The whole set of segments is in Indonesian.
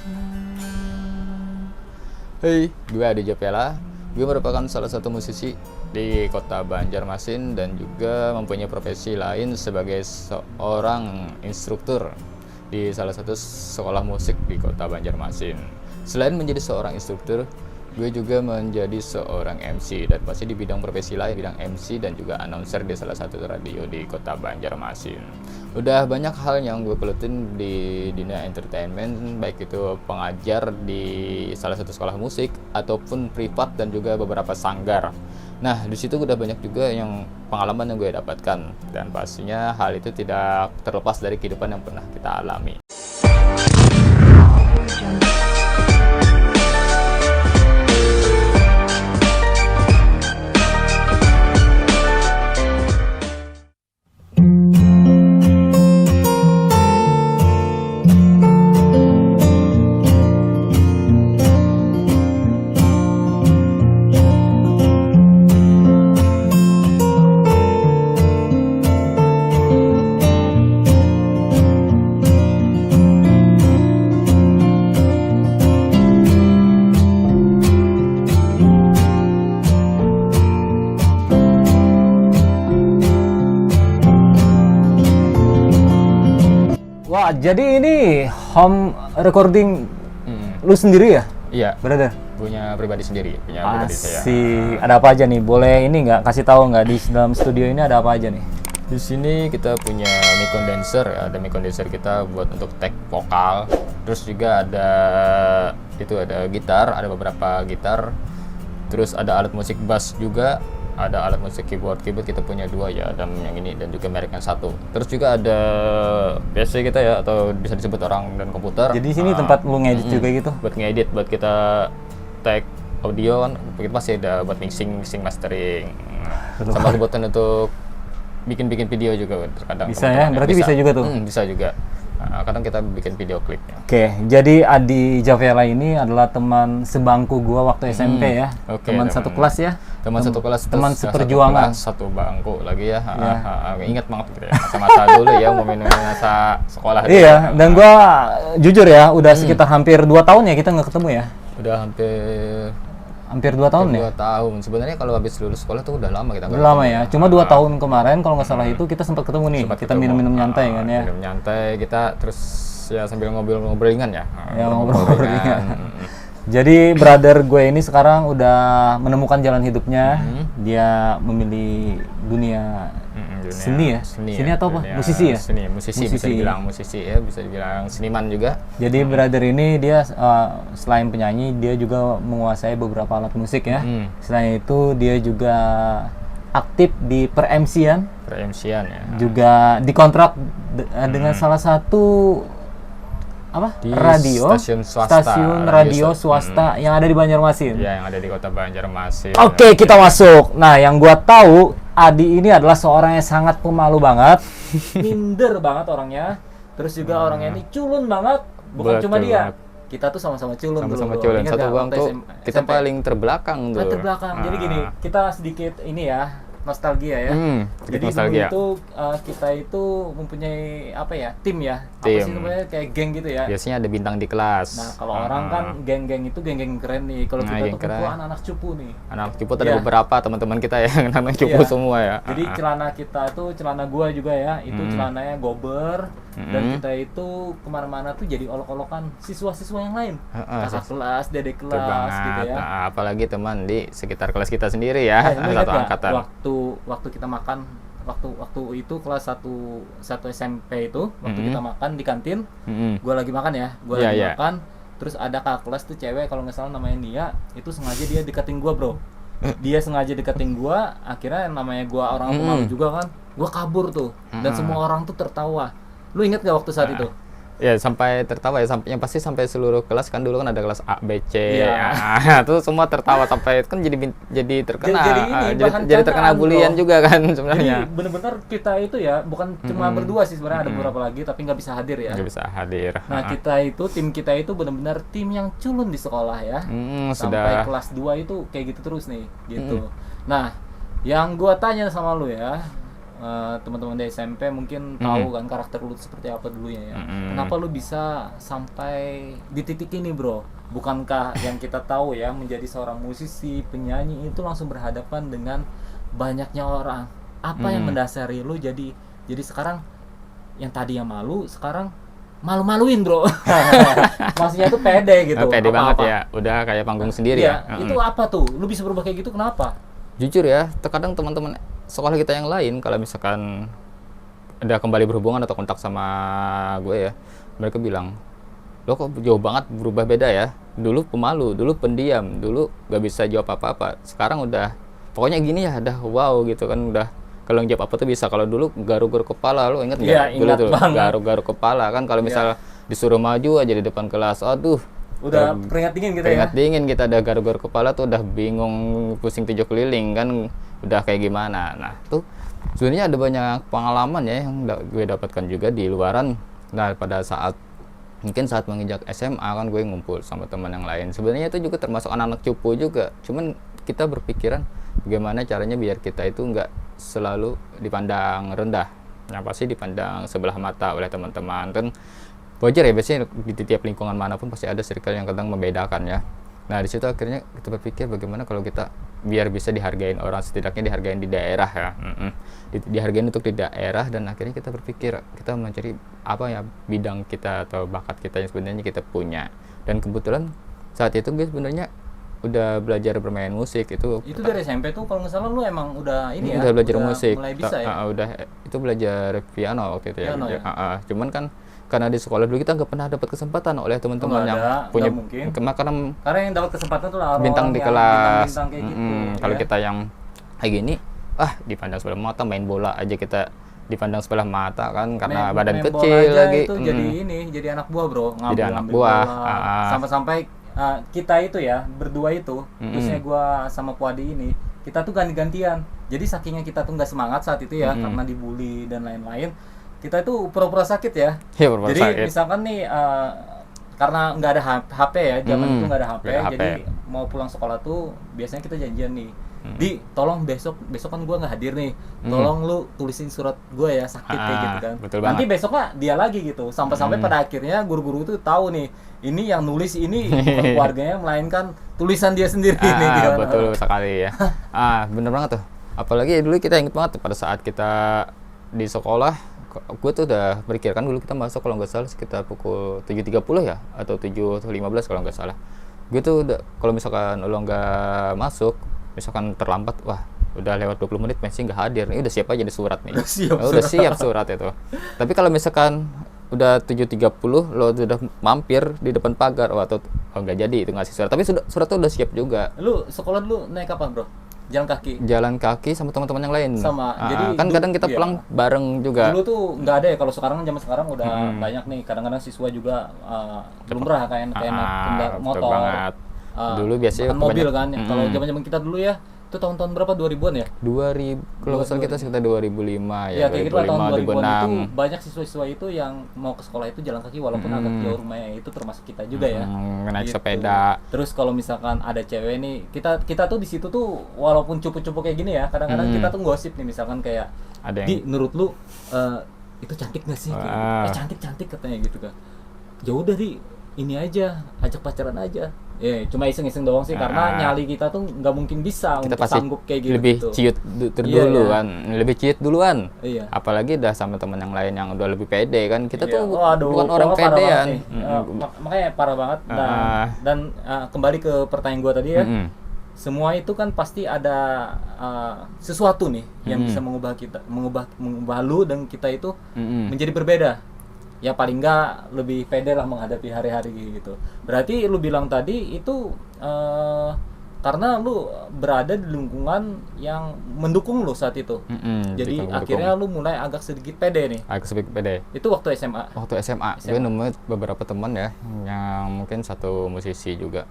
Hey, gue Adi Japela. Gue merupakan salah satu musisi di kota Banjarmasin dan juga mempunyai profesi lain sebagai seorang instruktur di salah satu sekolah musik di kota Banjarmasin. Selain menjadi seorang instruktur, gue juga menjadi seorang MC dan pasti di bidang profesi lain, bidang MC dan juga announcer di salah satu radio di kota Banjarmasin. Udah banyak hal yang gue gelutin di dunia entertainment, baik itu pengajar di salah satu sekolah musik ataupun privat dan juga beberapa sanggar. Nah, di situ udah banyak juga yang pengalaman yang gue dapatkan dan pastinya hal itu tidak terlepas dari kehidupan yang pernah kita alami. Wah, jadi ini home recording lu sendiri ya? Iya, Brother? punya pribadi sendiri, punya pribadi saya. Asik. Ada apa aja nih? Boleh ini nggak kasih tahu nggak di dalam studio ini ada apa aja nih? Di sini kita punya mic condenser, ya, ada mic condenser kita buat untuk tag vokal. Terus juga ada gitar, ada beberapa gitar. Terus ada alat musik bass juga, ada alat musik keyboard kita punya dua ya, ada yang ini dan juga merek yang satu. Terus juga ada PC kita ya, atau bisa disebut orang dan komputer. Jadi di sini tempat lu ngedit juga gitu? Buat ngedit, buat kita tag audio kan, kita masih ada buat mixing mastering. Sama kebutuhan untuk bikin video juga terkadang. Bisa ya? Berarti bisa juga tuh? Bisa juga. Nah, kadang kita bikin video klipnya. Oke, jadi Adi Javela ini adalah teman sebangku gua waktu SMP ya. Oke, teman satu kelas ya. Teman satu kelas, teman terus seperjuangan. satu bangku lagi ya. Ingat banget gitu ya. Masa-masa dulu ya, masa sekolah. Iya, dan gua jujur ya, udah sekitar hampir 2 tahun ya kita nggak ketemu ya. Udah Hampir 2 tahun ya? 2 tahun. Sebenarnya kalau habis lulus sekolah tuh udah lama kita. Udah lama ya. Cuma 2 tahun kemarin kalau nggak salah itu kita sempat ketemu nih. Kita minum-minum nyantai kan ya. Minum nyantai kita terus ya sambil ngobrol-ngobrol ringan ya. Ya ngobrol ringan. Jadi brother gue ini sekarang udah menemukan jalan hidupnya. Dia memilih dunia seni ya? Seni atau apa? Musisi ya? Musisi. Bisa dibilang musisi ya, bisa dibilang seniman juga. Jadi brother ini dia selain penyanyi, dia juga menguasai beberapa alat musik ya. Selain itu dia juga aktif di per-MC-an ya. Juga dikontrak dengan salah satu di stasiun radio swasta yang ada di Banjarmasin. Iya, yang ada di kota Banjarmasin. Oke, kita masuk. Nah, yang gua tahu Adi ini adalah seorang yang sangat pemalu banget, minder banget orangnya. Terus juga orangnya ini culun banget. Bukan Betul cuma dia. banget. Kita tuh sama-sama culun dulu. Sama-sama culun. Ingat Satu nggak bang waktu tuh kita SMP? paling terbelakang tuh. Terbelakang. Jadi gini, kita sedikit ini ya, nostalgia ya. Jadi nostalgia. dulu itu kita itu mempunyai apa ya, tim ya. Apa Tim. sih namanya, kayak geng gitu ya. Biasanya ada bintang di kelas. Nah, kalau orang kan geng-geng itu geng-geng keren nih. Kalau kita geng tuh keren. anak-anak cupu nih. Anak cupu ada Iya. beberapa teman-teman kita yang anak cupu Iya. semua ya. Jadi celana kita tuh, celana gua juga ya, itu celananya gober. Dan kita itu kemana-mana tuh jadi olok-olokan siswa-siswa yang lain. Kakak kelas, dedek Betul kelas banget. gitu ya. Nah, apalagi teman di sekitar kelas kita sendiri ya, Lu ingat satu nggak angkatan. waktu kita makan, waktu itu kelas 1 SMP itu, waktu kita makan di kantin, gua lagi makan ya, Iya. makan, terus ada kakak kelas tuh cewek kalau nggak salah namanya Nia, itu sengaja dia deketin gua bro. Dia sengaja deketin gua, akhirnya yang namanya gua orang pemalu juga kan, gua kabur tuh, dan semua orang tuh tertawa. Lu inget gak waktu saat itu? Ya sampai tertawa ya, yang pasti sampai seluruh kelas kan, dulu kan ada kelas A, B, C. Iya. Itu semua tertawa sampai kan jadi terkena. Bahan Jadi terkena candaan, bulian bro. juga kan Jadi sebenarnya. bener-bener kita itu ya, bukan cuma berdua sih sebenarnya, ada beberapa lagi tapi nggak bisa hadir ya. Nggak bisa hadir. Nah tim kita itu benar-benar tim yang culun di sekolah ya. sudah. Sampai kelas 2 itu kayak gitu terus nih, gitu. Nah, yang gua tanya sama lu ya, teman-teman di SMP mungkin tahu kan karakter lu seperti apa dulunya ya. Kenapa lu bisa sampai di titik ini, Bro? Bukankah yang kita tahu ya, menjadi seorang musisi, penyanyi itu langsung berhadapan dengan banyaknya orang. Apa yang mendasari lu jadi sekarang yang tadinya malu sekarang malu-maluin, Bro? Maksudnya tuh pede gitu. Pede Apa-apa. banget ya, udah kayak panggung sendiri Iya, ya. itu apa tuh? Lu bisa berubah kayak gitu kenapa? Jujur ya, terkadang teman-teman sekolah kita yang lain kalau misalkan ada kembali berhubungan atau kontak sama gue ya, mereka bilang, lo kok jauh banget berubah beda ya. Dulu pemalu, dulu pendiam, dulu gak bisa jawab apa-apa. Sekarang udah pokoknya gini ya, udah wow gitu kan, udah kalau jawab apa tuh bisa. Kalau dulu garuk-garuk kepala, lo inget nggak? Iya, Dulu ingat tuh banget. garuk-garuk kepala kan, kalau misal disuruh maju aja di depan kelas, aduh Udah keringat dingin gitu keringat ya. dingin, kita ada garuk-garuk kepala tuh udah bingung, pusing 7 keliling kan, udah kayak gimana. Nah tuh sebenarnya ada banyak pengalaman ya yang gue dapatkan juga di luaran. Nah pada saat mungkin saat menginjak SMA kan gue ngumpul sama teman yang lain, sebenarnya itu juga termasuk anak-anak cupu juga, cuman kita berpikiran bagaimana caranya biar kita itu nggak selalu dipandang rendah, yang pasti dipandang sebelah mata oleh teman-teman. Dan wajar ya, biasanya di tiap lingkungan manapun pasti ada circle yang kadang membedakan ya. Nah di situ akhirnya kita berpikir bagaimana kalau kita biar bisa dihargain orang, setidaknya dihargain di daerah ya. Dihargain untuk di daerah, dan akhirnya kita berpikir kita mencari apa ya bidang kita atau bakat kita yang sebenarnya kita punya. Dan kebetulan saat itu gue sebenarnya udah belajar bermain musik itu Dari SMP tuh kalau nggak salah lu emang udah ini ya. udah belajar musik. Mulai bisa ya. Udah itu belajar piano waktu itu ya. Piano ya? Cuman kan karena di sekolah dulu kita nggak pernah dapat kesempatan oleh teman-teman Nggak yang ada, punya nggak mungkin. karena Karena yang dapat kesempatan tuh orang bintang di yang kelas. bintang-bintang kayak gitu. Kalau ya. kita yang kayak gini, dipandang sebelah mata, main bola aja kita dipandang sebelah mata kan, karena badan main bola kecil aja lagi. itu jadi anak buah, Bro. Jadi anak buah. Sampai-sampai kita itu ya berdua itu, khususnya gua sama Puadi ini, kita tuh ganti-gantian. Jadi sakingnya kita tuh nggak semangat saat itu ya, karena dibully dan lain-lain. Kita itu pura-pura sakit ya. Iya, pura-pura Jadi sakit. misalkan nih karena nggak ada HP ya, zaman itu nggak ada HP, nggak ada HP. jadi mau pulang sekolah tuh biasanya kita janjian nih. Di, tolong besok kan gua nggak hadir nih, tolong lu tulisin surat gua ya, sakit kayak gitu kan. Betul Nanti banget. besoknya dia lagi gitu, sampai pada akhirnya guru-guru itu tahu nih, ini yang nulis ini bukan keluarganya melainkan tulisan dia sendiri nih gitu. Betul sekali ya. Bener banget tuh. Apalagi dulu kita inget banget tuh, pada saat kita di sekolah, gue tuh udah berpikir kan, dulu kita masuk kalau nggak salah sekitar pukul 7.30 ya, atau 7.15 kalau nggak salah. Gue tuh udah, kalau misalkan lo nggak masuk, misalkan terlambat, wah udah lewat 20 menit Messi nggak hadir, ini udah siap aja di surat nih. Udah siap surat itu. Tapi kalau misalkan udah 7.30 lo udah mampir di depan pagar, atau nggak jadi itu ngasih surat, tapi surat tuh udah siap juga. Lu sekolah dulu naik apa, Bro? Jalan kaki Sama teman-teman yang lain. Sama. Jadi kan kadang kita pulang bareng juga. Dulu tuh nggak ada ya, kalau sekarang zaman sekarang udah banyak nih. Kadang-kadang siswa juga lumrah kayak naik Betul motor. banget. Dulu biasanya bahkan mobil kan. kebanyakan- Kalau zaman-zaman kita dulu ya, itu tahun-tahun berapa, 2000-an ya? 2000, kalau nggak salah kita sekitar 2005 Ya, kayak gitu lah, tahun 2000-an itu 2006. banyak siswa-siswa itu yang mau ke sekolah itu jalan kaki walaupun agak jauh rumahnya, itu termasuk kita juga ya. Naik Gitu. sepeda. Terus kalau misalkan ada cewek nih, kita tuh di situ tuh walaupun cupu-cupu kayak gini ya, kadang-kadang kita tuh gosip nih, misalkan kayak, Ada Di, menurut lu itu cantik gak sih? Kayak, cantik katanya gitu kan. Ya udah Di, ini aja, ajak pacaran aja. Cuma iseng-iseng doang sih, karena nyali kita tuh nggak mungkin bisa Kita untuk pasti sanggup kayak gitu. lebih ciut dulu Iya. kan, lebih ciut duluan. Iya. Apalagi udah sama teman yang lain yang udah lebih pede kan, kita Iya. tuh Waduh, bukan orang pokoknya parah pedean. banget nih. Makanya parah banget. Dan kembali ke pertanyaan gua tadi ya. Semua itu kan pasti ada sesuatu nih yang bisa mengubah kita, mengubah lu dan kita itu menjadi berbeda. Ya paling nggak lebih pede lah menghadapi hari-hari gitu. Berarti lu bilang tadi itu karena lu berada di lingkungan yang mendukung lu saat itu. Jadi akhirnya lu mulai agak sedikit pede nih. Agak sedikit pede. Itu waktu SMA. Waktu SMA. Gue nemu beberapa teman ya, yang mungkin satu musisi juga.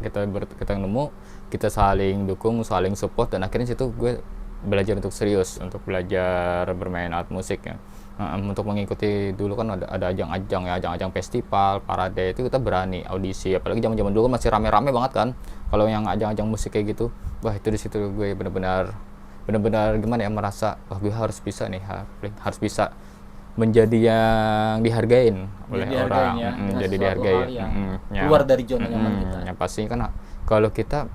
Kita nemu, kita saling dukung, saling support, dan akhirnya situ gue belajar untuk serius, untuk belajar bermain alat musik ya. Untuk mengikuti dulu kan ada ajang-ajang ya, ajang-ajang festival, parade, itu kita berani audisi. Apalagi zaman-zaman dulu kan masih rame-rame banget kan. Kalau yang ajang-ajang musik kayak gitu, wah itu di situ gue benar-benar benar-benar gimana ya, merasa wah gue harus bisa nih, harus bisa menjadi yang dihargain oleh orang, ya, jadi suatu dihargai, hal yang keluar dari zona nyaman kita. Yang pasti kan kalau kita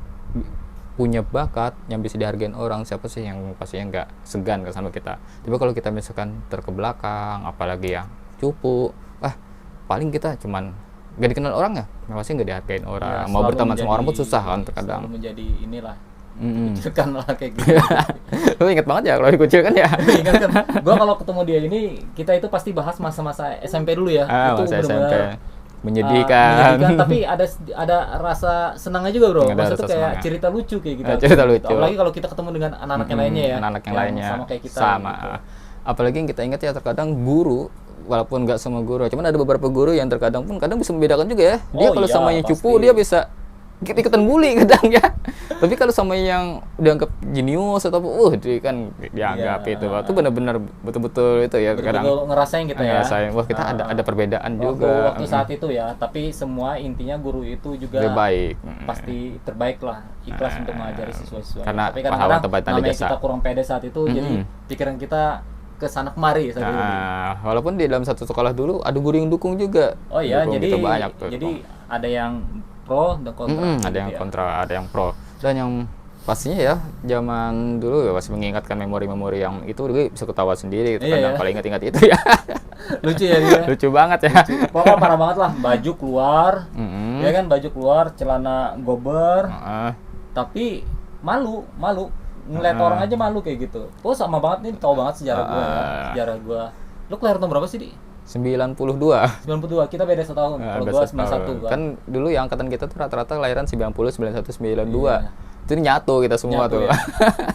punya bakat yang bisa dihargain orang, siapa sih yang pastinya nggak segan ke sama kita. Tapi kalau kita misalkan terkebelakang, apalagi yang cupu, paling kita cuman nggak dikenal orang ya, pasti nggak dihargain orang. Mau berteman sama orang pun susah kan terkadang. Selalu menjadi inilah, dikucilkan lah kayak gitu. Lu inget banget ya kalau dikucilkan ya. Ingat kan, gua kalau ketemu dia ini, kita itu pasti bahas masa-masa SMP dulu ya. Itu masa SMP benar-benar menyedihkan. tapi ada rasa senangnya juga bro. Maksudnya tuh kayak cerita lucu kayak gitu. Cerita lucu. Apalagi kalau kita ketemu dengan anak-anak yang lainnya ya. Anak yang lainnya sama kayak kita. Sama. Gitu. Apalagi yang kita ingat ya, terkadang guru, walaupun nggak semua guru, cuman ada beberapa guru yang terkadang bisa membedakan juga ya. Dia kalau sama yang cupu dia bisa ikutan bully kadang ya. Tapi kalau sama yang dianggap jenius atau dia kan dianggap itu benar-benar betul-betul itu ya, kadang ngerasain kita ya. Wah kita ada perbedaan juga. Waktu saat itu ya, tapi semua intinya guru itu juga terbaik. Pasti terbaik lah, ikhlas untuk mengajari siswa-siswa. Karena tapi kadang-kadang namanya jasa. Kita kurang pede saat itu, jadi pikiran kita ke sana kemari saat itu. Walaupun di dalam satu sekolah dulu ada guru yang dukung juga. Oh iya, jadi banyak tuh. Jadi ada yang pro dan kontra. Ada yang kontra, ada yang pro. Dan yang pastinya ya, zaman dulu ya masih mengingatkan memori-memori yang itu, gue bisa ketawa sendiri gitu, kadang kalau ingat-ingat itu ya. Lucu ya dia. Lucu banget ya. Pokoknya parah banget lah, baju keluar. Ya kan, baju keluar, celana gober. Tapi malu ngeliat orang aja malu kayak gitu. Oh sama banget nih, tau banget sejarah gue ya. Sejarah gue. Lu kelahiran tahun berapa sih, Di? 92. Kita beda 1 tahun. Kalau gua 91 kan dulu yang angkatan kita tuh rata-rata kelahiran 90, 91, 92. Itu nyatu kita semua tuh. Ya.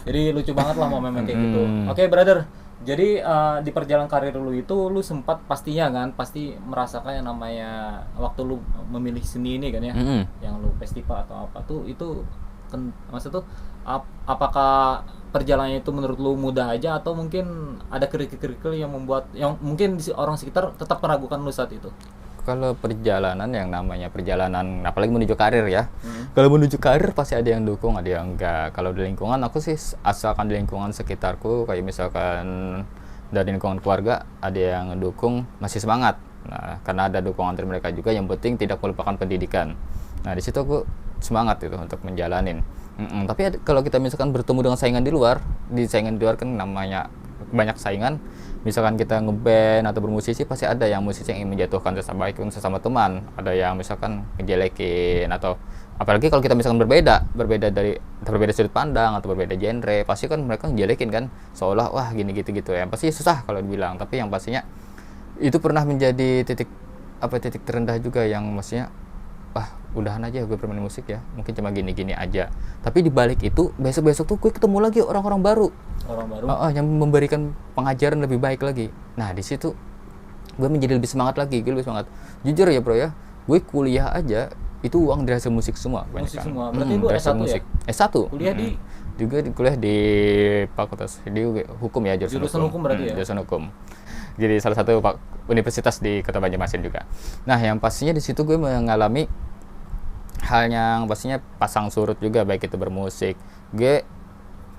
Jadi lucu banget lah momen kayak gitu. Oke, brother. Jadi di perjalanan karir lu itu lu sempat pastinya kan pasti merasakan yang namanya waktu lu memilih seni ini kan ya. Yang lu festival atau apa tuh itu kan maksud tuh apakah perjalanannya itu menurut lu mudah aja atau mungkin ada kerikil-kerikil yang membuat yang mungkin orang sekitar tetap meragukan lu saat itu? Kalau perjalanan yang namanya perjalanan apalagi menuju karir ya. Kalau menuju karir pasti ada yang dukung, ada yang enggak. Kalau di lingkungan aku sih asalkan di lingkungan sekitarku kayak misalkan dari lingkungan keluarga ada yang ngedukung, masih semangat. Nah, karena ada dukungan dari mereka juga, yang penting tidak melupakan pendidikan. Nah, di situ aku semangat itu untuk menjalanin. Tapi kalau kita misalkan bertemu dengan saingan di luar kan namanya banyak saingan. Misalkan kita ngeband atau bermusisi, pasti ada yang musisi yang ingin menjatuhkan sesama teman, ada yang misalkan ngejelekin, atau apalagi kalau kita misalkan berbeda sudut pandang atau berbeda genre, pasti kan mereka ngejelekin kan, seolah wah gini gitu ya. Pasti susah kalau dibilang, tapi yang pastinya itu pernah menjadi titik terendah juga, yang maksudnya udahan aja gue bermain musik ya, mungkin cuma gini-gini aja. Tapi di balik itu besok tuh gue ketemu lagi orang-orang baru yang memberikan pengajaran lebih baik lagi. Nah di situ gue menjadi lebih semangat lagi, jujur ya bro ya, gue kuliah aja itu uang dari hasil musik semua. Berarti lu S1 musik. Ya? S1 kuliah di juga kuliah di fakultas di hukum ya, jurusan hukum berarti ya. Jurusan hukum. Jadi salah satu universitas di Kota Banjarmasin juga. Nah, yang pastinya di situ gue mengalami hal yang pastinya pasang surut juga, baik itu bermusik. Gue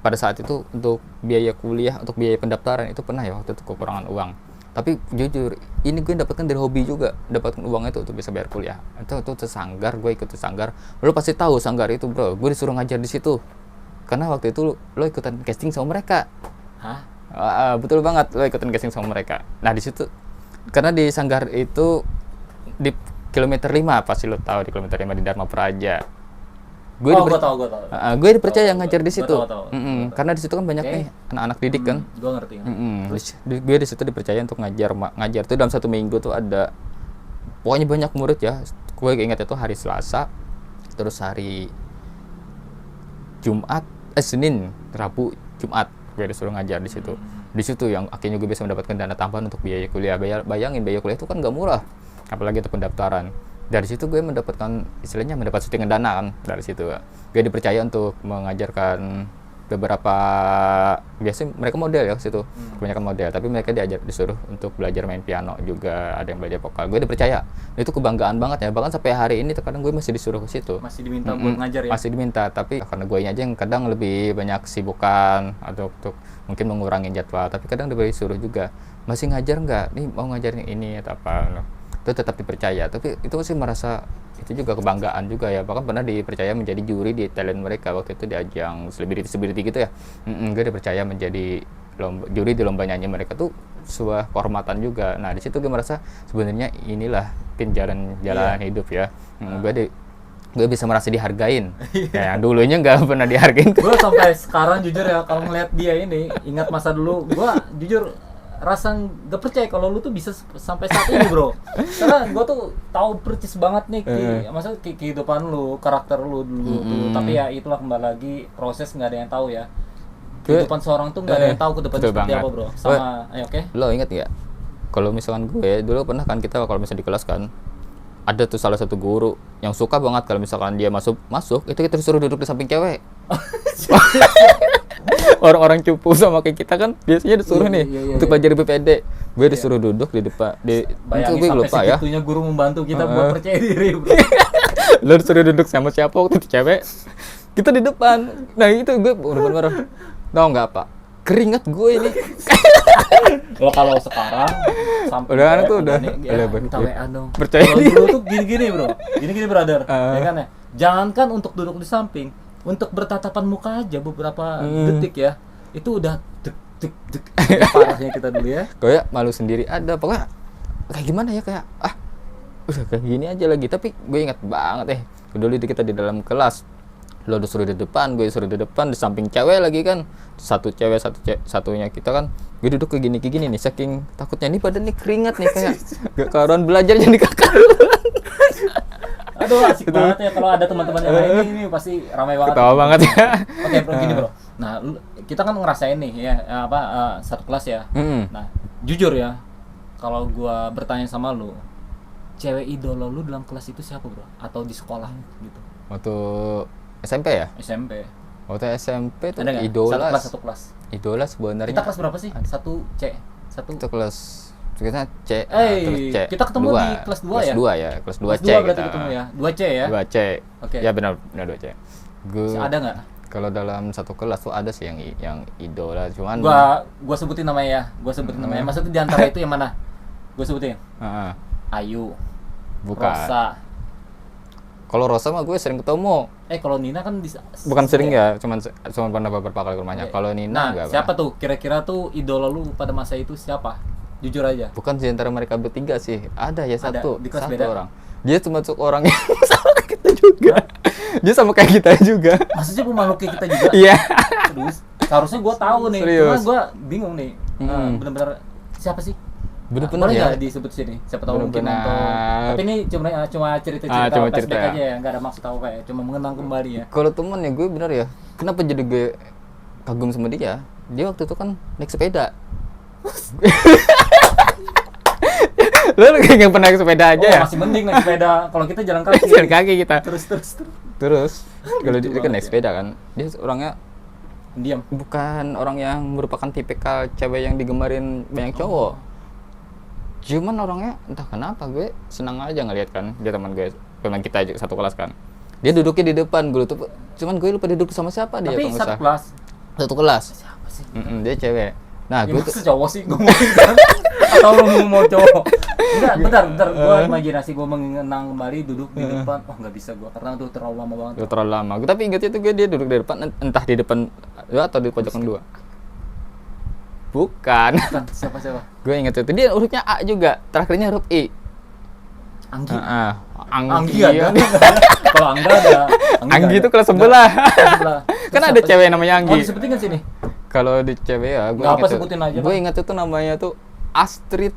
pada saat itu untuk biaya kuliah, untuk biaya pendaftaran itu pernah ya waktu itu kekurangan uang. Tapi jujur, ini gue dapatkan dari hobi juga, dapatkan uang itu untuk bisa bayar kuliah. Itu sanggar, gue ikut sanggar. Lo pasti tahu sanggar itu bro, gue disuruh ngajar di situ. Karena waktu itu lo ikutan casting sama mereka. Hah? Betul banget, lo ikutan casting sama mereka. Nah di situ, karena di sanggar itu di kilometer 5, pasti lo tahu di kilometer 5 di Dharma Praja. Gue tahu. Gue dipercaya ngajar di situ. Tahu. Karena di situ kan banyak nih anak-anak didik kan. Gue ngerti. Gue di situ dipercaya untuk ngajar tuh dalam 1 minggu tuh ada pokoknya banyak murid ya. Gue ingat itu hari Selasa, terus hari Jumat, Senin, Rabu, Jumat gue disuruh ngajar di situ. Di situ yang akhirnya gue bisa mendapatkan dana tambahan untuk biaya kuliah. Bayangin biaya kuliah itu kan nggak murah, apalagi untuk pendaftaran. Dari situ gue mendapat settingan dana kan dari situ. Gue dipercaya untuk mengajarkan beberapa, biasanya mereka model ya situ, kebanyakan model, tapi mereka disuruh untuk belajar main piano juga, ada yang belajar vokal. Gue dipercaya, itu kebanggaan banget ya, bahkan sampai hari ini terkadang gue masih disuruh ke situ, Masih diminta buat ngajar ya. masih diminta, tapi karena gue aja yang kadang lebih banyak kesibukan atau untuk mungkin mengurangi jadwal, tapi kadang disuruh juga, masih ngajar nggak nih, mau ngajarin ini atau apa, itu tetap dipercaya. Tapi itu sih merasa itu juga kebanggaan juga ya, bahkan pernah dipercaya menjadi juri di talent mereka waktu itu di ajang selebriti gitu ya. Gue dipercaya menjadi juri di lomba nyanyi mereka, tuh sebuah kehormatan juga. Nah di situ gue merasa sebenarnya inilah jalan hidup ya. Gue bisa merasa dihargain ya, yang dulunya nggak pernah dihargain. Gue sampai sekarang jujur ya, kalau ngeliat dia ini, ingat masa dulu, gue jujur rasa gak percaya kalau lu tuh bisa sampai saat ini bro. Karena gue tuh tahu percis banget nih maksudnya kehidupan lu, karakter lu dulu tuh. Tapi ya itulah, kembali lagi proses, nggak ada yang tahu ya. Kehidupan seorang tuh nggak ada yang tahu ke depan seperti banget. apa bro. Sama, oke. Lo inget nggak? Kalau misalkan gue dulu pernah kan, kita kalau misalnya di kelas kan, ada tuh salah satu guru yang suka banget kalau misalkan dia masuk itu kita disuruh duduk di samping cewek. Orang-orang cupu sama kayak kita kan biasanya disuruh untuk belajar BPD. Gue disuruh duduk di depan Bayangin gue sampai lupa ya. segitunya guru membantu kita buat percaya diri bro. Lo disuruh duduk sama siapa waktu itu cewek? Kita di depan. Nah itu gue bener-bener tau nggak apa? Keringat gue ini. Kalau sekarang sampai udah tuh udah minta WA dong. Percaya kalau dulu tuh gini bro, gini brother, ya kan ya. Jangankan untuk duduk di samping, untuk bertatapan muka aja beberapa detik ya, itu udah dek parahnya kita dulu ya. Kayak malu sendiri ada, pokoknya kayak gimana ya, kayak udah kayak gini aja lagi. Tapi gue ingat banget dulu kita di dalam kelas, lo disuruh di depan, gue disuruh di depan, di samping cewek lagi kan, satu cewek satunya kita kan, gue duduk kayak gini nih, saking takutnya nih badan nih keringat nih, kayak gak karuan belajarnya nih karuan. Aduh asik banget ya kalau ada teman-teman yang lain ini pasti ramai banget. Ketawa banget ya. Oke bro, gini bro. Nah kita kan ngerasain nih ya satu kelas ya. Nah jujur ya, kalau gua bertanya sama lu, cewek idola lu dalam kelas itu siapa bro? Atau di sekolah gitu? Waktu SMP ya? SMP. Waktu SMP tuh Ada nggak? idola. Satu kelas. Idola sebenarnya. Kita kelas berapa sih? Satu C. Itu kelas kita C. Terus C. Kita ketemu di kelas 2 ya? Kelas 2 ya, kelas 2 C. Kelas 2 berarti ketemu ya? 2C ya? 2C. Oke. Ya benar 2C. Ada nggak? Kalau dalam satu kelas tuh ada sih yang idola, cuman Gua sebutin namanya ya. Maksudnya di antara itu yang mana? Gua sebutin. Ayu. Bukan. Rosa. Kalau Rosa mah gue sering ketemu. Kalau Nina kan Bukan sering ya, cuman pernah beberapa kali ke rumahnya. Kalau Nina enggak. Siapa tuh? Kira-kira tuh idola lu pada masa itu siapa? Jujur aja. Bukan di antara mereka bertiga sih. Ada ya satu. Di kelas satu beda. orang. Dia termasuk orang yang sama kayak kita juga. Dia sama kayak kita juga. Maksudnya pemakhluk kayak kita juga? Iya. Terus seharusnya gue tahu nih. Serius. Cuma gue bingung nih. Bener-bener siapa sih? Bener-bener boleh ya. nggak disebut sini? Siapa tahu mungkin Bener-bener. nonton. Tapi ini cuma cerita-cerita Cuma flashback cerita ya. aja ya, nggak ada maksud apa ya. Cuma mengenang kembali ya. Kalau temen ya gue bener ya. Kenapa jadi gue kagum sama dia? Dia waktu itu kan naik sepeda. Lu kayak nggak pernah naik sepeda aja ya? Masih mending naik sepeda. Kalau kita jalan kaki. Jalan kaki kita. Terus. Kalau dia kan naik sepeda kan, dia orangnya Diam. bukan orang yang merupakan tipikal cewek yang digemarin banyak cowok. Cuman orangnya entah kenapa gue senang aja ngeliat kan, dia teman kita aja satu kelas kan. Dia duduknya di depan, gue lupa. Cuman gue lupa duduk sama siapa dia. Tapi satu kelas. Satu kelas. Siapa sih? Dia cewek. Nah, gue tuh cowok sih ngomongin kan. Atau lu mau cowok? Enggak, bentar. Gua imajinasi gua mengenang kembali duduk di depan. Oh, enggak bisa gua karena itu terlalu lama banget. Itu terlalu lama. Tapi ingat itu dia duduk di depan, entah di depan atau di pojokan dua. Bukan. Siapa? Gue ingat itu. Dia hurufnya A juga. Terakhirnya huruf I. Anggi. Anggi ada. Kalau Angga ada. Anggi itu kelas sebelah. Kan ada cewek namanya Anggi. Oh, disebutin kan sini? Kalau di cewek ya, gue ingat sebutin aja. Gue ingat itu namanya tuh Astrid.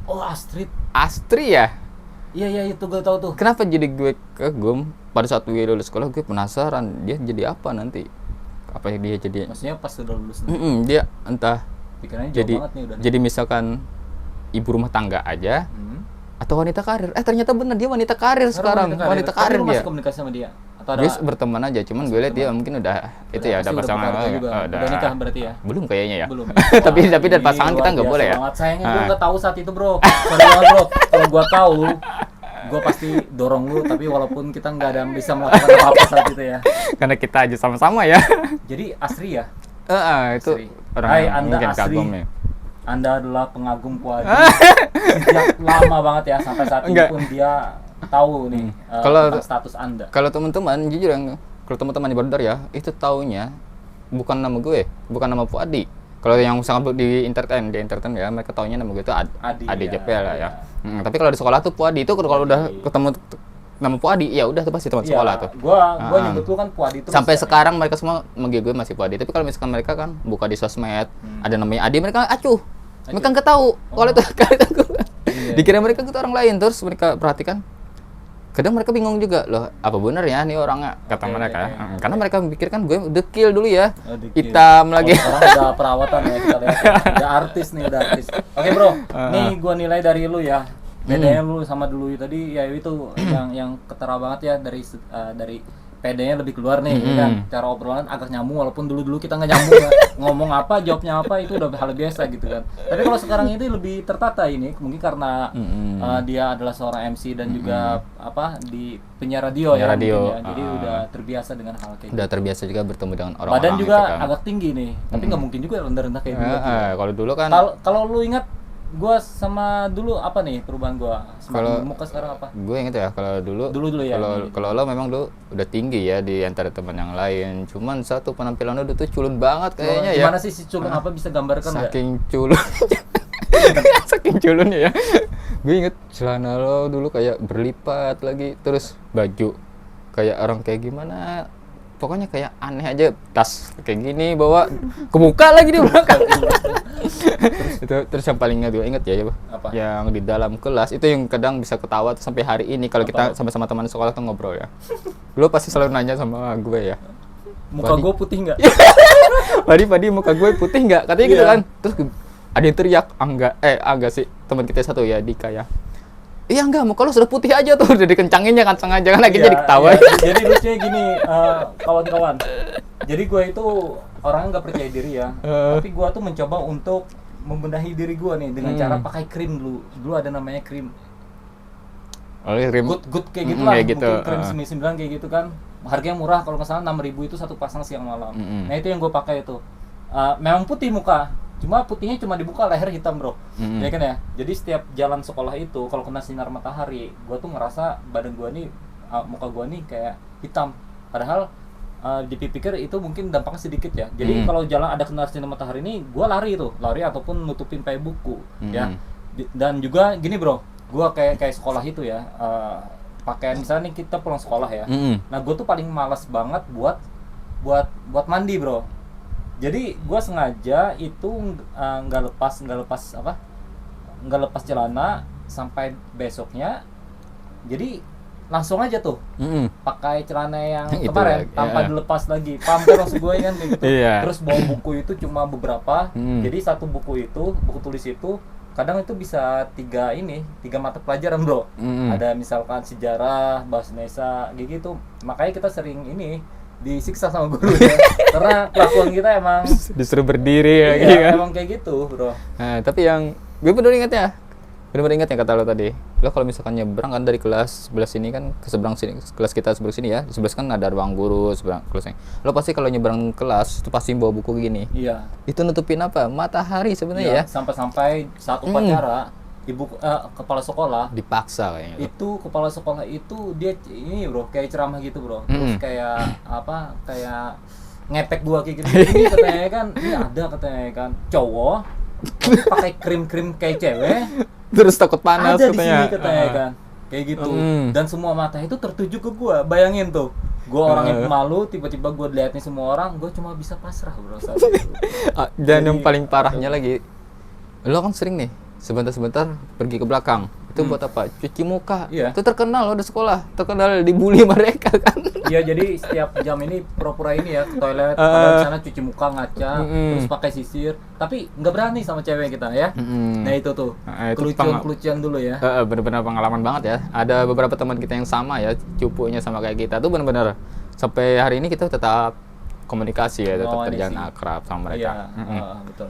Oh, Astrid. Astri ya? Iya itu gue tahu tuh. Kenapa jadi gue kagum? Pada saat gue lulus sekolah gue penasaran dia jadi apa nanti. Apa yang dia jadi? Maksudnya pas udah lulus. Dia entah pikirannya jadi jauh banget nih udah. Jadi misalkan ibu rumah tangga aja atau wanita karir. Ternyata benar dia wanita karir sekarang. Wanita karir dia. Masih komunikasi sama dia Atau ada Gue berteman aja, cuman gue lihat dia mungkin udah itu ya, udah pasti pasangan bekerja juga. Udah nikah berarti ya? Belum kayaknya ya. Belum. tapi Wah, dan ini pasangan kita luar nggak biasa boleh ya. banget. Sayangnya gue nggak tahu saat itu bro. Sorry banget bro. Kalau gue tahu, gue pasti dorong lu. Tapi walaupun kita nggak ada yang bisa melakukan apa-apa saat itu ya. Karena kita aja sama-sama ya. Jadi Asri ya. Itu Asri. orang Hai, yang Anda mungkin Asri. kagum ya. Anda adalah pengagum Puadi. Sejak lama banget ya sampai saat ini Enggak. pun dia tahu nih Kalau- tentang status Anda. Kalau teman-teman jujur yang kalau teman-teman di Border ya, itu taunya bukan nama gue, bukan nama Puadi. Kalau yang sangat di entertain ya, mereka taunya nama gue itu Adi ya, JP lah ya. iya. Tapi kalau di sekolah tuh Puadi itu kalau udah ketemu nama Puadi, ya udah itu pasti teman sekolah tuh. Gua nyebut lu kan Puadi terus. Sampai kan? sekarang mereka semua manggil gue masih Puadi. Tapi kalau misalkan mereka kan buka di sosmed, ada namanya Adi, mereka acuh. Mereka nggak tahu kalau itu Iya. dikira mereka itu orang lain. Terus mereka perhatikan, kadang mereka bingung juga loh, apa bener ya nih orangnya, kata Oke, mereka. oke. Karena mereka pikir kan gue dekil dulu ya, Oh, dikit. hitam lagi. Sekarang udah perawatan ya kita lihat. Udah artis nih, udah artis. Oke bro, nih gua nilai dari lu ya. Bedanya lu sama dulu tadi ya itu yang ketara banget ya dari PD-nya lebih keluar nih, ya kan? Cara obrolan agak nyambung walaupun dulu kita nggak nyambung ya. Ngomong apa, jawabnya apa itu udah hal biasa gitu kan. Tapi kalau sekarang itu lebih tertata ini, mungkin karena dia adalah seorang MC dan juga apa di penyiar radio Penyiar ya, radio. mungkin ya. Jadi udah terbiasa dengan hal kayak gitu. Udah terbiasa juga bertemu dengan orang-orang Badan juga itu kan. agak tinggi nih, tapi nggak mungkin juga rendah-rendah kayak dulu. Kalau dulu kan Kalau lu ingat gua sama dulu apa nih perubahan gua? Semakin gemuk sekarang apa? gue inget ya, kalau dulu Ya. kalau lo memang lo udah tinggi ya di antara teman yang lain. Cuman satu penampilan lo tuh culun banget kayaknya ya. Gimana sih si culun apa bisa gambarkan nggak? Saking culun. Saking culunnya ya. Gue inget celana lo dulu kayak berlipat lagi, terus baju kayak orang kayak gimana, pokoknya kayak aneh aja, tas kayak gini bawa kebuka lagi di belakang. Itu terus yang paling inget ya, Apa? yang di dalam kelas itu yang kadang bisa ketawa tuh sampai hari ini kalau kita sama-sama teman sekolah tuh ngobrol ya. Lo pasti selalu nanya sama gue ya, Muka gua putih nggak? Padi muka gue putih nggak? Katanya gitu Iya. kan. Terus ada yang teriak, enggak sih, teman kita satu ya, Dika ya. Iya enggak, muka lo sudah putih aja tuh, udah dikencanginnya kan sengaja kan, lagi jadi ketawa. Iya. Jadi lucunya gini, kawan-kawan. Jadi gue itu orangnya nggak percaya diri ya, tapi gue tuh mencoba untuk membenahi diri gue nih dengan cara pakai krim dulu. Dulu ada namanya krim Oh, krim. good kayak gitu lah, kayak gitu. mungkin krim 99 kayak gitu kan. Harganya murah, kalau nggak salah 6.000 itu satu pasang siang malam. Nah itu yang gue pakai itu. Memang putih muka, cuma putihnya cuma dibuka, leher hitam bro. Ya kan ya. Jadi setiap jalan sekolah itu kalau kena sinar matahari, gue tuh ngerasa badan gue nih, muka gue nih kayak hitam. Padahal dipikir itu mungkin dampaknya sedikit ya. Jadi kalau jalan ada kena sinar matahari ini, gue lari ataupun nutupin pakai buku ya. Dan juga gini bro, gue kayak sekolah itu ya, pakaian misalnya nih kita pulang sekolah ya. Nah gue tuh paling malas banget buat mandi bro. Jadi gue sengaja itu nggak lepas celana sampai besoknya. Jadi langsung aja tuh pakai celana yang Itu kemarin lagi, tanpa ya. dilepas lagi. Paham kan maksud gue kan kayak gitu. Iya. Terus bawa buku itu cuma beberapa. Jadi satu buku tulis itu kadang itu bisa tiga mata pelajaran bro. Ada misalkan sejarah, bahasa Indonesia gitu. Makanya kita sering disiksa sama guru ya. Karena kelakuan kita emang Disuruh berdiri lagi iya, kan. emang kayak gitu bro. Nah, tapi yang gue bener ingat yang kata lo tadi. Lo kalau misalkan nyebrang kan dari kelas sebelah sini kan ke seberang sini, kelas kita sebelah sini ya. Di sebelah kan ada ruang guru seberang kelasnya. Lo pasti kalau nyebrang kelas itu pasti bawa buku gini. Iya. Itu nutupin apa? Matahari sebenarnya ya. Sampai saat upacara kepala sekolah Dipaksa kayaknya. itu kepala sekolah itu dia ini bro kayak ceramah gitu bro. Terus kayak kayak ngepek gua kayak gitu. Ini katanya kan, ini ada katanya kan cowok tapi pakai krim kayak cewek. Terus takut panas Ada di katanya. sini katanya kan. Kayak gitu. Dan semua mata itu tertuju ke gua. Bayangin tuh. Gua orang yang pemalu, tiba-tiba gua dilihatin semua orang, gua cuma bisa pasrah bro saat itu. Dan yang paling parahnya lagi, lo kan sering nih sebentar pergi ke belakang. Itu buat apa? Cuci muka. Iya. Itu terkenal lo di sekolah, terkenal dibully mereka kan. Iya, jadi setiap jam ini pura-pura ini ya ke toilet, padahal di sana cuci muka ngaca, terus pakai sisir, tapi nggak berani sama cewek kita ya. Nah itu tuh Nah, itu kelucuan dulu ya. Bener-bener pengalaman banget ya. Ada beberapa teman kita yang sama ya, cupunya sama kayak kita tuh bener-bener sampai hari ini kita tetap komunikasi ya, tetap Oh, ini terjalin sih. akrab sama Iya, mereka. betul.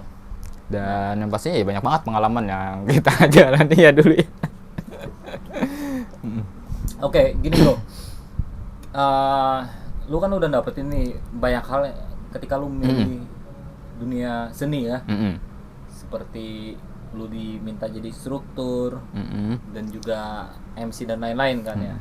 Dan yang pastinya ya banyak banget pengalaman yang kita jalani ya dulu ya. Oke, gini bro. Lu kan udah dapet ini banyak hal ketika lu milih dunia seni ya. Seperti lu diminta jadi instruktur dan juga MC dan lain-lain kan ya.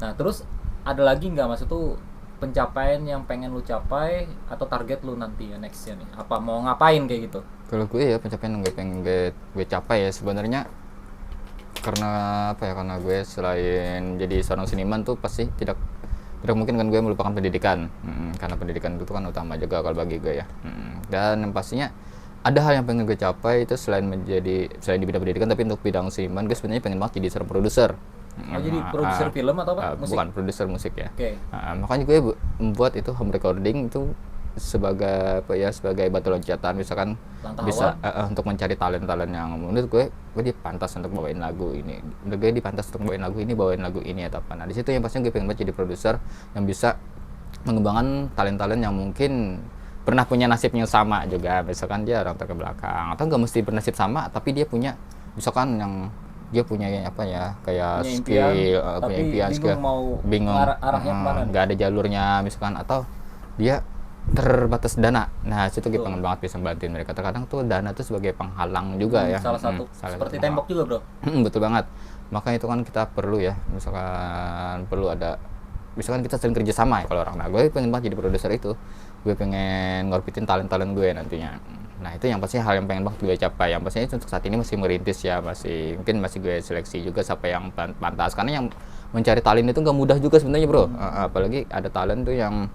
Nah, terus ada lagi nggak maksud tuh pencapaian yang pengen lu capai atau target lu nanti ya nextnya nih? Apa mau ngapain kayak gitu? Kalau gue ya pencapaian yang gue pengen gue capai ya sebenarnya karena apa ya, karena gue selain jadi seorang seniman tuh pasti tidak mungkin kan gue melupakan pendidikan. Karena pendidikan itu kan utama juga kalau bagi gue ya. Dan yang pastinya ada hal yang pengen gue capai itu selain di bidang pendidikan, tapi untuk bidang seniman gue sebenarnya pengen banget jadi seorang produser. Jadi produser film atau apa? Musik? Bukan produser musik ya. Oke. Makanya gue membuat itu home recording itu sebagai apa ya, sebagai batu loncatan misalkan Langkah bisa untuk mencari talent yang menurut gue dia pantas untuk bawain lagu ini. Menurut gue dia pantas untuk bawain lagu ini atau apa. Nah, di situ yang pastinya gue pengen banget jadi produser yang bisa mengembangkan talent yang mungkin pernah punya nasib yang sama juga, misalkan dia orang terbelakang atau nggak mesti bernasib sama tapi dia punya misalkan yang dia punya apa ya kayak Punya skill impian, punya tapi impian skill bingung arahnya kemana nih? nggak ada jalurnya misalkan, atau dia terbatas dana. Nah, situ gue pengen banget bisa bantuin mereka. Terkadang tuh dana tuh sebagai penghalang juga ya. Salah satu seperti tembok juga bro. Betul banget. Makanya itu kan kita perlu ya, misalkan perlu ada, misalkan kita sering kerja sama ya kalau orang. Nah, gue pengen banget jadi produser itu. Gue pengen ngorbitin talent gue nantinya. Nah, itu yang pasti hal yang pengen banget gue capai. Yang pastinya untuk saat ini masih merintis ya, mungkin masih gue seleksi juga siapa yang pantas. Karena yang mencari talent itu nggak mudah juga sebenarnya bro. Apalagi ada talent tuh yang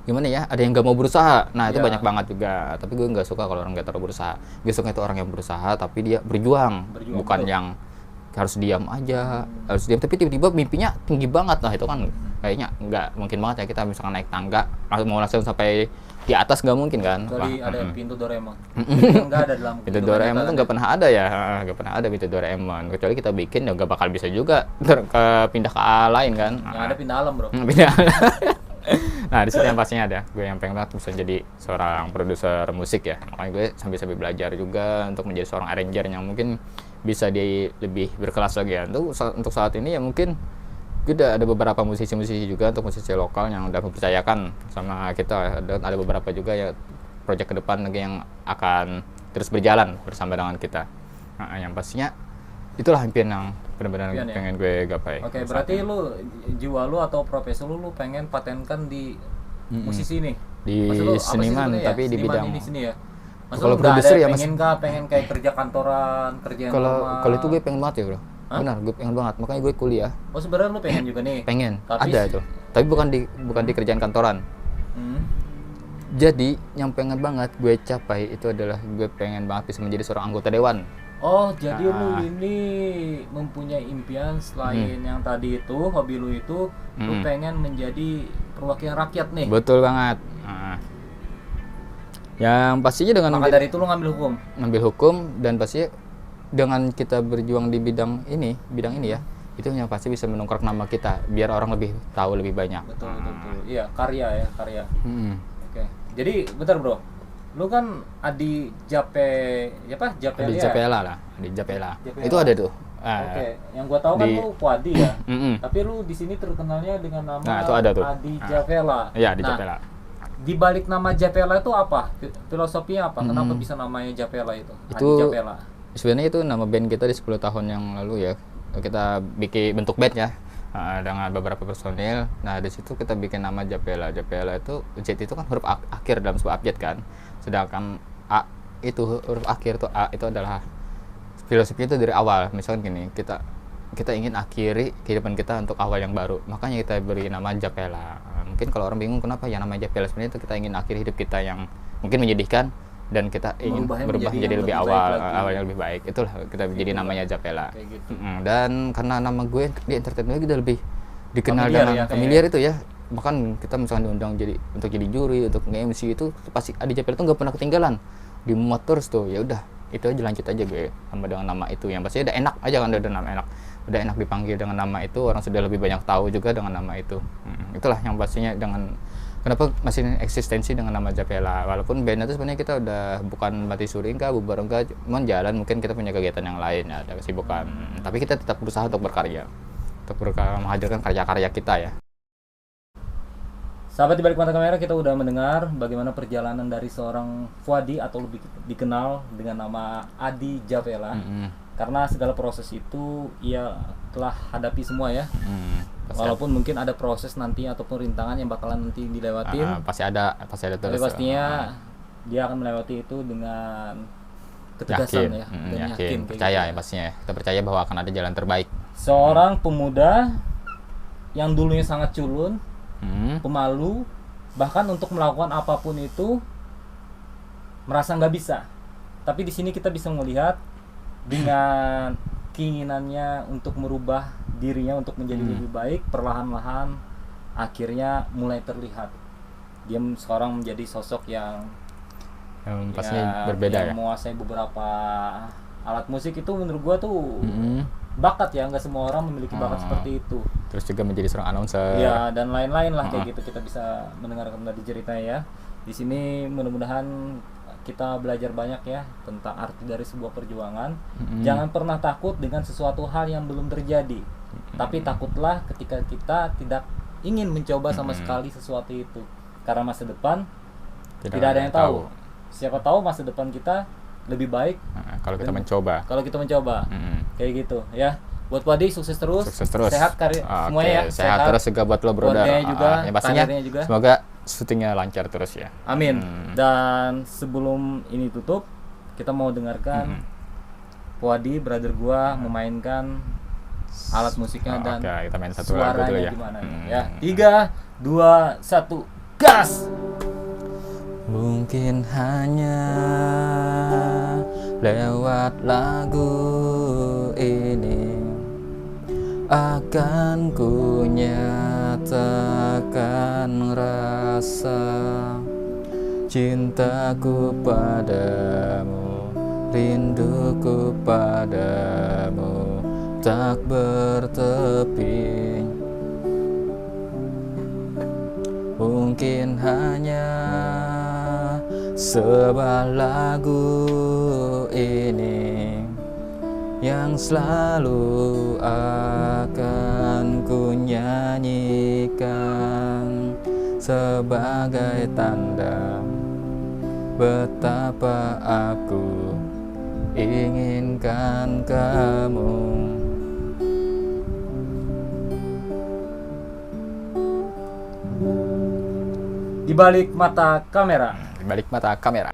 gimana ya, ada yang nggak mau berusaha. Nah, itu banyak banget juga. Tapi gue nggak suka kalau orang nggak terlalu berusaha. Gue suka itu orang yang berusaha tapi dia berjuang bukan betul. Yang harus diam aja, harus diam tapi tiba-tiba mimpinya tinggi banget. Nah, itu kan kayaknya nggak mungkin banget ya kita misalkan naik tangga mau langsung sampai di atas, nggak mungkin kan. Kecuali ada pintu Doraemon. Nggak ada dalam pintu Doraemon tuh nggak pernah ada ya, nggak pernah ada pintu Doraemon. Kecuali kita bikin ya nggak bakal bisa juga pindah ke lain kan. Yang ada pindah alam bro. Pindah. Nah, di situ yang pastinya ada. Gue yang pengen banget bisa jadi seorang produser musik ya. Makanya gue sambil belajar juga untuk menjadi seorang arranger yang mungkin bisa lebih berkelas lagi ya. Untuk saat ini ya mungkin udah ada beberapa musisi-musisi juga, untuk musisi lokal yang udah mempercayakan sama kita, dan ada beberapa juga ya proyek ke depan lagi yang akan terus berjalan bersama dengan kita. Nah, yang pastinya itulah impian yang benar-benar pengen gue gapai. Oke, berarti lu jiwa lu atau profesi lu pengen patenkan di musisi nih. Di seniman tapi di bidang ini sini ya. Kalau produser ya pengen kayak kerja kantoran, kerja yang normal. Kalau itu gue pengen banget ya, Bro. Benar, gue pengen banget. Makanya gue kuliah. Oh, sebenarnya lu pengen juga nih. Pengen. Ada itu. Tapi bukan di kerjaan kantoran. Jadi, yang pengen banget gue capai itu adalah gue pengen banget bisa menjadi seorang anggota dewan. Oh, jadi lu ini mempunyai impian selain yang tadi itu, hobi lu itu, lu pengen menjadi perwakilan rakyat nih. Betul banget. Yang pastinya dengan maka dari itu lu ngambil hukum dan pastinya dengan kita berjuang di bidang ini ya, itu yang pasti bisa mendongkrak nama kita biar orang lebih tahu lebih banyak. Betul. Iya, karya. Oke. Jadi bentar bro, lu kan Adi Japela. Itu ada tuh. Oke, yang gua tahu kan lu Puadi ya. Tapi lu di sini terkenalnya dengan nama itu ada tuh. Adi Japela. Iya, Adi Japela. Di balik nama Japela itu apa? Filosofinya apa? Kenapa bisa namanya Japela itu? Itu Adi Japela. Sebenarnya itu nama band kita di 10 tahun yang lalu ya. Kita bikin bentuk band ya. Dengan beberapa personil. Nah, di situ kita bikin nama Japela. Japela itu Z itu kan huruf akhir dalam sebuah abjad kan. Sedangkan A itu huruf akhir tuh A itu adalah filosofinya itu dari awal. Misalkan gini, kita ingin akhiri kehidupan kita untuk awal yang baru. Makanya kita beri nama Japela. Mungkin kalau orang bingung kenapa ya namanya Japela, sebenarnya itu kita ingin akhiri hidup kita yang mungkin menyedihkan dan kita ingin berubah menjadi lebih awal yang lebih baik. Itulah kita jadi namanya Japela. Gitu. Dan karena nama gue di entertainment kita lebih dikenal dengan familiar itu ya. Bahkan kita misalnya diundang untuk jadi juri, untuk nge-MC itu pasti Adi Japela itu nggak pernah ketinggalan. Di motor tuh ya udah itu aja lanjut aja gue sama dengan nama itu yang pasti udah enak aja kan, udah nama enak. udah enak dipanggil dengan nama itu, orang sudah lebih banyak tahu juga dengan nama itu. Itulah yang pastinya dengan kenapa masih eksistensi dengan nama Japela, walaupun band itu sebenarnya kita udah bukan mati suri enggak, bubar enggak, cuman jalan mungkin kita punya kegiatan yang lain ya, ada kesibukan, tapi kita tetap berusaha untuk berkarya, menghadirkan karya-karya kita ya. Sahabat di balik mata kamera, kita udah mendengar bagaimana perjalanan dari seorang Fuadi atau lebih dikenal dengan nama Adi Japela. Karena segala proses itu ia telah hadapi semua ya. Walaupun mungkin ada proses nanti ataupun rintangan yang bakalan nanti dilewatin. Pasti ada Tapi terus. pastinya dia akan melewati itu dengan ketegasan ya, dan yakin kayak percaya gitu. ya pastinya. Kita percaya bahwa akan ada jalan terbaik. Seorang pemuda yang dulunya sangat culun, pemalu, bahkan untuk melakukan apapun itu merasa nggak bisa. Tapi di sini kita bisa melihat dengan keinginannya untuk merubah dirinya untuk menjadi lebih baik, perlahan-lahan akhirnya mulai terlihat. Dia sekarang menjadi sosok yang pastinya berbeda yang ya. menguasai beberapa alat musik. Itu menurut gua tuh bakat ya, nggak semua orang memiliki bakat seperti itu. Terus juga menjadi seorang announcer. Ya, dan lain-lain lah kayak gitu. Kita bisa mendengarkan tadi ceritanya ya. Di sini mudah-mudahan kita belajar banyak ya tentang arti dari sebuah perjuangan. Jangan pernah takut dengan sesuatu hal yang belum terjadi. Tapi takutlah ketika kita tidak ingin mencoba sama sekali sesuatu itu. Karena masa depan tidak ada yang tahu. Siapa tahu masa depan kita lebih baik kalau kita mencoba. Kalau kita mencoba. Kayak gitu ya. Buat Wadi sukses terus. Sehat semuanya ya. Sehat terus juga buat lo, brother. Keluarganya juga, yang pastinya juga. semoga syutingnya lancar terus ya. Amin. Dan sebelum ini tutup, kita mau dengarkan Wadi, brother gua memainkan alat musiknya dan kita main satu lagu dulu suaranya ya. gimana ya. 3, 2, 1, gas. Mungkin hanya lewat lagu ini akan ku nyatakan rasa cintaku padamu, rinduku padamu tak bertepi. Mungkin hanya sebuah lagu ini yang selalu akan ku nyanyikan sebagai tanda betapa aku inginkan kamu. Di balik mata kamera. Di balik mata kamera.